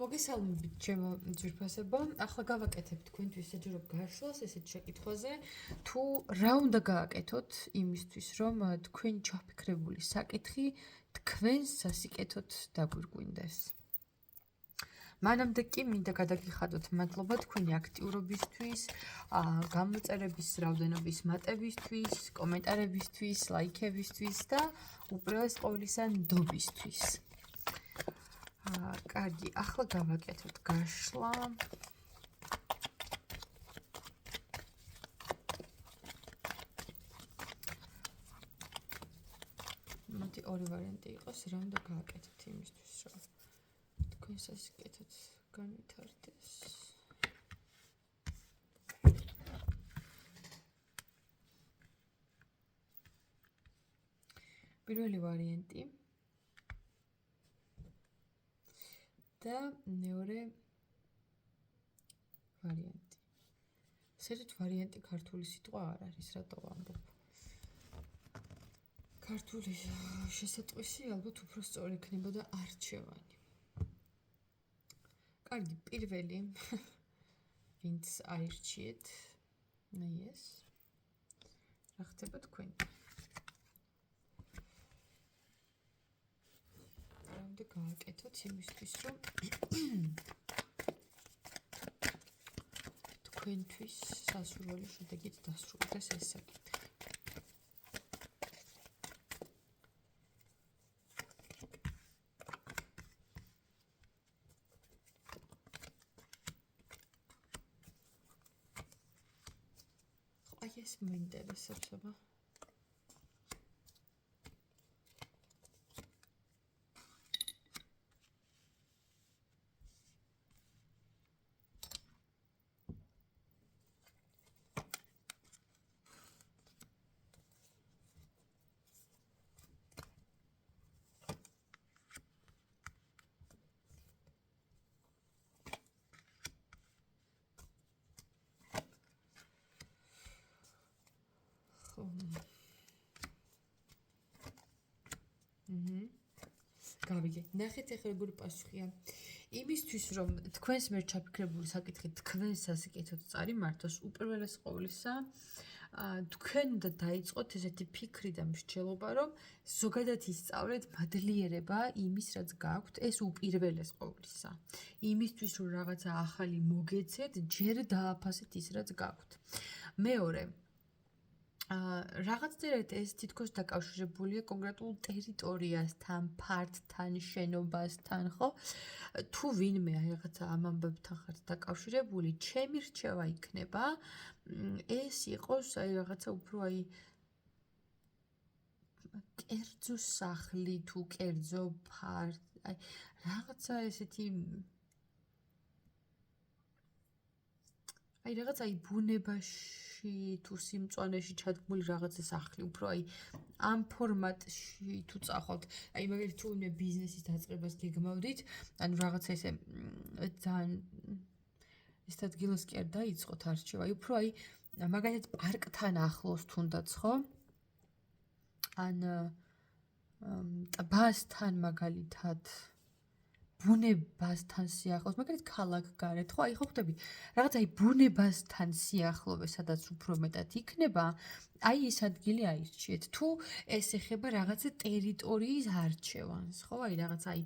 მოგესალმებით ჩემო ძვირფასებო. ახლა გავაკეთებ თქვენთვის საჯარო გაშლას ესეთ შეკითხვაზე, თუ რა უნდა გააკეთოთ იმისთვის, რომ თქვენი ჩაფიქრებული საკითხი თქვენს სასიკეთოდ დაგვირგვინდეს. მანამდე კი მინდა გადაგიხადოთ მადლობა თქვენი აქტიურობისთვის, გამოწერების რაოდენობის მატებისთვის, კომენტარებისთვის, ლაიქებისთვის და უპირველეს ყოვლისა ნდობისთვის. კარგი, ახლა გავაკეთოთ გაშლა. მოდი ორი ვარიანტი იყოს, რა უნდა გააკეთოთ იმისთვის, რომ თქვენ სასიკეთოდ განვითარდეს. პირველი ვარიანტი და მეორე ვარიანტი. საერთოდ ვარიანტი ქართული სიტყვა არ არის, რატო ვამბობ. ქართული შესატყვისი ალბათ უფრო სწორი იქნებოდა არჩევანი. კარგი, პირველი ვინც აირჩიეთ, ეს რა ხდება თქვენ? უნდა გააკეთოთ იმისთვის, რომ თქვენთვის სასურველი შედეგით დასრულდეს ეს საკითხი. აი ეს მოინტერესებს, აბა. გავიგე. ნახეთ ახლა როგორი პასუხია. იმისთვის, რომ თქვენს მიერ ჩაფიქრებული საკითხი თქვენს სასიკეთოდ წარიმართოს, უპირველეს ყოვლისა, თქვენ უნდა დაიწყოთ ესეთი ფიქრი და მსჯელობა, რომ ზოგადად ისწავლეთ მადლიერება იმის, რაც გაქვთ, ეს უპირველეს ყოვლისა. იმისთვის, რომ რაღაცა ახალი მოგეცეთ, ჯერ დააფასეთ ის, რაც გაქვთ. მეორე, რაღაცნაირად ეს თითქოს დაკავშირებულია კონკრეტულ ტერიტორიასთან, ფართთან, შენობასთან, ხო? თუ ვინმე აი რაღაცა ამ ამბებთან ხართ დაკავშირებული, ჩემი რჩევა იქნება, ეს იყოს აი რაღაცა უფრო აი კერძო სახლი თუ კერძო აი რაღაცა ესეთი აი რაღაც აი ბუნებაში თუ სიმწვანეში ჩადგმული რაღაცა სახლი, უფრო აი ამ ფორმატში თუ წახვალთ, აი მაგალითად თუ ვინმე ბიზნესის დაწყებას გეგმავდით, ანუ რაღაცა ესე ძალიან ეს ადგილას კი არ დაიწყოთ არჩევა, აი უფრო აი მაგალითად პარკთან ახლოს თუნდაც, ხო? ან ტბასთან მაგალითად ბუნებასთან სიახლოვეს, მაგალითად ქალაქგარეთ, ხო, აი ხო ხვდები, რაღაც აი ბუნებასთან სიახლოვე, სადაც უფრო მეტად იქნება, აი ეს ადგილი აირჩიეთ. თუ ეს ეხება რაღაცა ტერიტორიის არჩევანს, ხო, აი რაღაც აი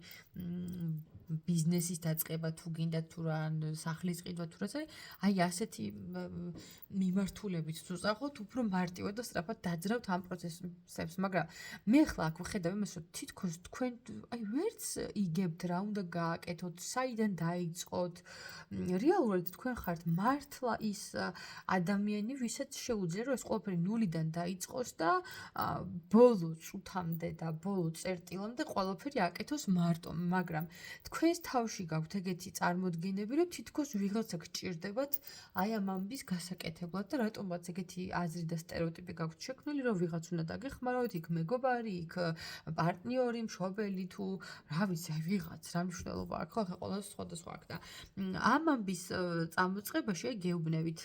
ბიზნესის დაწყება თუ გინდა თუ რა სახლის ყიდვა თუ რაც არის, აი ასეთი მიმართულებით თუ წახოთ, უფრო მარტივად და სწრაფად დაძრავთ ამ პროცესებს, მაგრამ მე ხლა აქ ვხედავ იმას, რომ თითქოს თქვენ აი ვერც იგებთ რა უნდა გააკეთოთ, საიდან დაიწყოთ. რეალურად თქვენ ხართ მართლა ის ადამიანი, ვისაც შეუძლია რომ ეს ყველაფერი ნულიდან დაიწყოს და ბოლო წუთამდე და ბოლო წერტილამდე ყველაფერი აკეთოს მარტო, მაგრამ თქვენს თავში გაქვთ ეგეთი წარმოდგენები, რომ თითქოს ვიღაცა გჭირდებათ აი ამ ამბის გასაკეთებლად და რატომაც ეგეთი აზრი და სტერეოტიპი გაქვთ შექმნილი, რომ ვიღაც უნდა დაგეხმაროთ, იქ მეგობარი, იქ პარტნიორი, მშობელი თუ რა ვიცი, აი ვიღაც რა მნიშვნელობა აქვს, ხო, ყველას სხვადასხვა აქვს და ამ ამბის წამოწყებაში აი გეუბნებით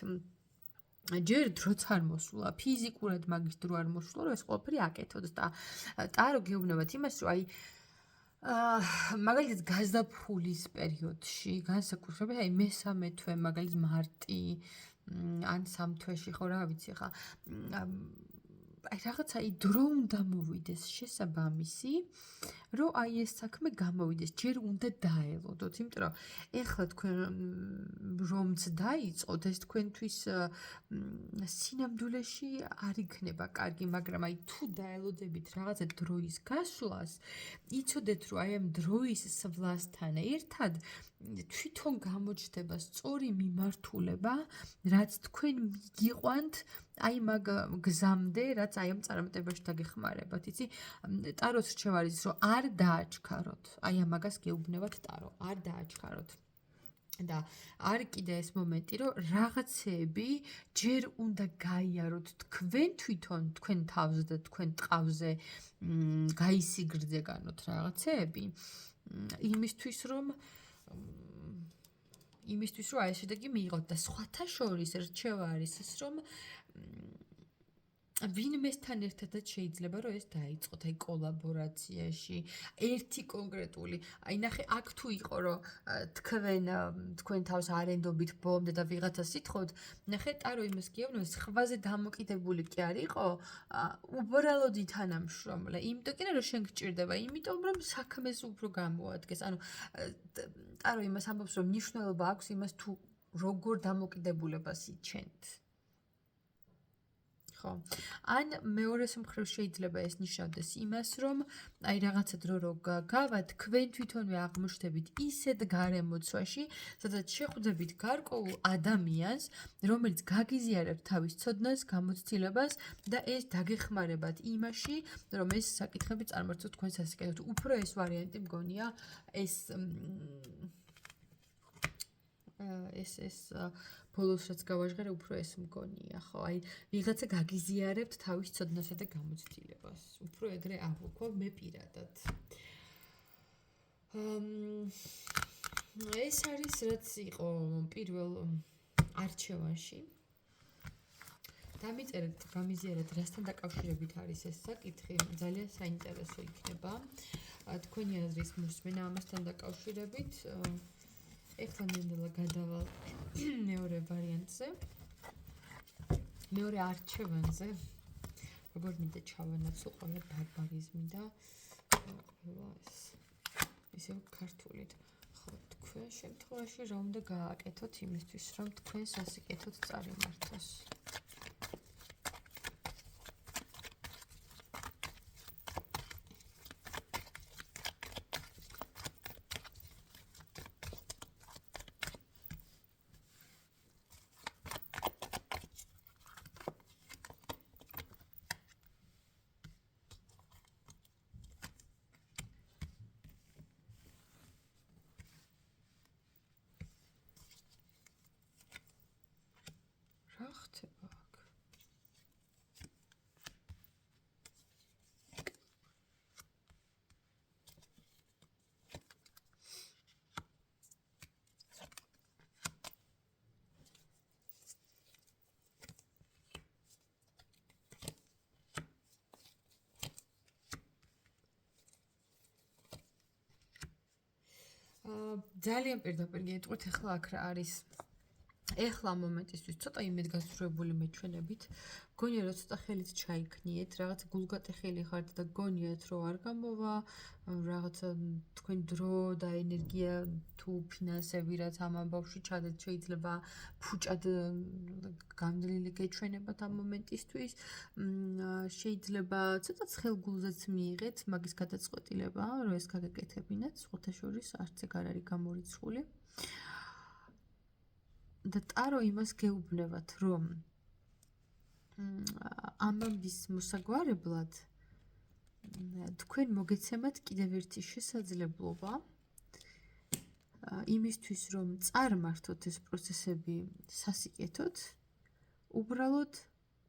ჯერ დროც არ მოსულა, ფიზიკურად მაგის დრო არ მოსულა, რომ ეს ყველაფერი აკეთოთ და ტარო გეუბნებათ იმას, რომ აი მაგალითად გაზაფხულის პერიოდში, განსაკუთრებით აი მესამე თვე, მაგალითად მარტი, ან სამ თვეში ხო რა ვიცი ხა. აი რაღაცა აი დრო უნდა მოვიდეს შესაბამისი, რომ აი ეს საქმე გამოვიდეს, ჯერ უნდა დაელოდოთ, იმიტომ რომ ეხლა თქვენ რომც დაიწყოთ, ეს თქვენთვის სინამდვილეში არ იქნება კარგი, მაგრამ აი თუ დაელოდებით რაღაცა დროის გასვლას, იცოდეთ რომ აი ამ დროის სვლასთან ერთად თვითონ გამოჩნდება სწორი მიმართულება, რაც თქვენ მიგიყვანთ აი მაგ გზამდე, რაც აი ამ წარმატებაში დაგეხმარებათ, იცი? ტაროს რჩევა არის, რომ არ დააჩქაროთ. აი ამაგას გეუბნებათ ტარო, არ დააჩქაროთ. და არ კიდე ეს მომენტი, რომ რაღაცეები ჯერ უნდა გაიაროთ თქვენ თვითონ, თქვენ თავზე და თქვენ ტყავზე გაისიგრძეგანოთ რაღაცეები, იმისთვის რომ აი შედეგი მიიღოთ და სხვათა შორის რჩევა არის ის, რომ ვინმესთან ერთადაც შეიძლება რომ ეს დაიწყოთ აი კოლაბორაციაში ერთი კონკრეტული აი ნახე აქ თუ იყო რომ თქვენ თავს არენდობით ბოლომდე და ვიღაცას ითხოვთ ნახე ტარო იმას გეუბნებს ხვაზე დამოკიდებული კი არ იყო უბრალოდ ითანამშრომლე იმიტომ კი რომ შენ გჭირდება იმიტომ რომ საქმეს უფრო გამოადგეს ანუ ტარო იმას ამბობს რომ მნიშვნელობა აქვს იმას თუ როგორ დამოკიდებულებას იჩენთ ხო. ან მეორეს მხრივ შეიძლება ეს ნიშნავდეს იმას, რომ აი რაღაცა დრო რო გავა, თქვენ თვითონვე აღმოჩნდებით ისეთ გარემოცვაში, სადაც შეხვდებით გარკვეულ ადამიანს, რომელიც გაგიზიარებთ თავის ცოდნას, გამოცდილებას და ეს დაგეხმარებათ იმაში, რომ ეს საკითხები წარმართოთ თქვენ სასიკეთოდ. უფრო ეს ვარიანტი მგონია ეს ბოლოს რაც გავაჟღერე, უფრო ეს მგონია, ხო? აი, ვიღაცა გაგიზიარებთ თავის ცოდნასა და გამოცდილებას. უფრო ეგრე აღვქვა მე პირადად. ეს არის რაც იყო პირველ არჩევანში. დამიწერეთ, გამიზიარეთ, რასთან დაკავშირებით არის ეს საკითხი, ძალიან საინტერესო იქნება. თქვენი აზრის მოსმენა ამასთან დაკავშირებით. ეხლა ნელა გადავალ მეორე ვარიანტზე. მეორე არჩევანზე. როგორ მინდა ჩავანაცვლო ბარბარიზმი და ყველა ეს ისე ქართულით. ხო, თქვენ შემთხვევაში რა უნდა გააკეთოთ იმისთვის, რომ თქვენ სასიკეთოდ წარიმართოს. რა ხდება აქ? ძალიან პირდაპირ გეტყვით ახლა აქ რა არის ეხლა მომენტისთვის ცოტა იმედგაცრუებული მეჩვენებით გონია რომ ცოტა ხელით ჩაიქნიეთ რაღაც გულგატეხილი ხართ და გონიათ რომ არ გამოვა რაღაცა თქვენ დრო და ენერგია თუ ფინანსები რაც ამ ამბავში ჩადეთ შეიძლება ფუჭად გამდრილი გეჩვენებათ ამ მომენტისთვის შეიძლება ცოტა ცხელგულზეც მიიღეთ მაგის გადაწყვეტილება რომ ეს გაგეკეთებინათ სხვათა შორის არც ეგ არ არის გამორიცხული და ტარო იმას გეუბნებათ, რომ ამბის მოსაგვარებლად თქვენ მოგეცემათ კიდევ ერთი შესაძლებლობა იმისთვის, რომ წარმართოთ ეს პროცესები სასიკეთოდ, უბრალოდ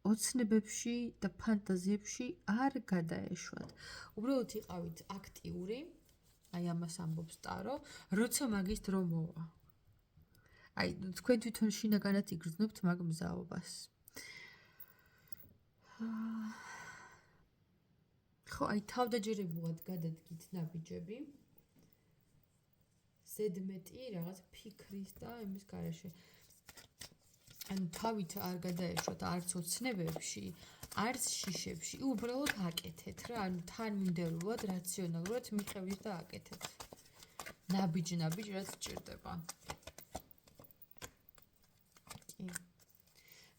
ოცნებებში და ფანტაზიებში არ გადაეშვათ. უბრალოდ იყავით აქტიური, აი ამას ამბობს ტარო, როცა მაგის დრო მოვა. აი, თქვენ თვითონ შინაგანად იგრძნობთ მაგ მზაობას. ხო, აი თავდაჯერებულად გადადგით ნაბიჯები. ზედმეტი რაღაც ფიქრის და იმის გარეშე. ანუ თავით არ გადაეშოთ არც ოცნებებში, არც შიშებში, უბრალოდ აკეთეთ რა, ანუ თანმიმდევრულად, რაციონალურად მიყევით და აკეთეთ. ნაბიჯ რაც ჭირდება.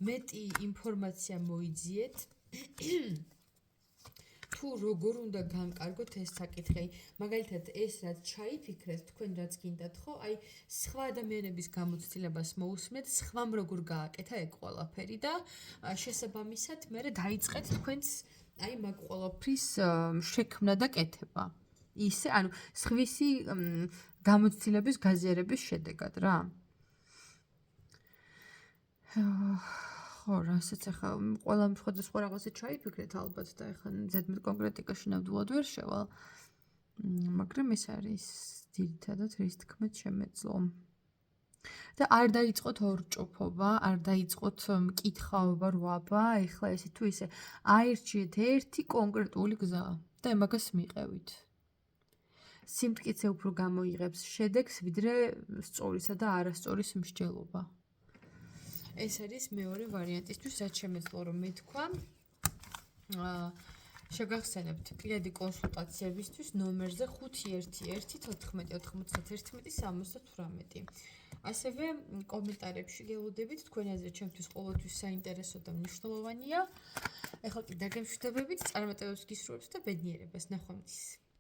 მეტი ინფორმაცია მოიძიეთ. თუ როგორ უნდა განკარგოთ ეს საკითხი, მაგალითად ეს რაც ჩაიფიქრეთ, თქვენ რაც გინდათ ხო, აი სხვა ადამიანების გამოცდილებას მოусმენთ, სხვამ როგორ გააკეთა ეგ ყველაფერი და შესაბამისად მე დაიწყეთ თქვენს აი მაგ ყველაფრის შექმნა და კეთება. ისე, ანუ სხვისი გამოცდილების გაზიარების შედეგად რა. ხო, რასაც ახლა ყველამ სხვადასხვა რაღაცა ჩაიფიქრეთ ალბათ და ახლა ზედმეტ კონკრეტიკაში ნამდვილად ვერ შევალ. მაგრამ ეს არის ძირითადად რის თქმით შემეძლო. და არ დაიწყოთ ორჭოფობა, არ დაიწყოთ მკითხაობა, რვაბა, ეხლა ესე თუ ისე აირჩიეთ ერთი კონკრეტული გზა და მაგას მიყევით. სიმტკიცე უფრო გამოიღებს შედეგს, ვიდრე სწორისა და არასწორის მსჯელობა. ეს არის მეორე ვარიანტისთვის, რაც შემეძლო რომ მეთქვა. შეგახსენებთ პირადი კონსულტაციებისთვის ნომერზე 511-14-91-68. ასევე კომენტარებში გელოდებით, თქვენი აზრი ჩემთვის ყოველთვის საინტერესო და მნიშვნელოვანია. ეხლა კი დაგემშვიდობებით, წარმატებებს გისურვებთ და ბედნიერებას. ნახვამდის.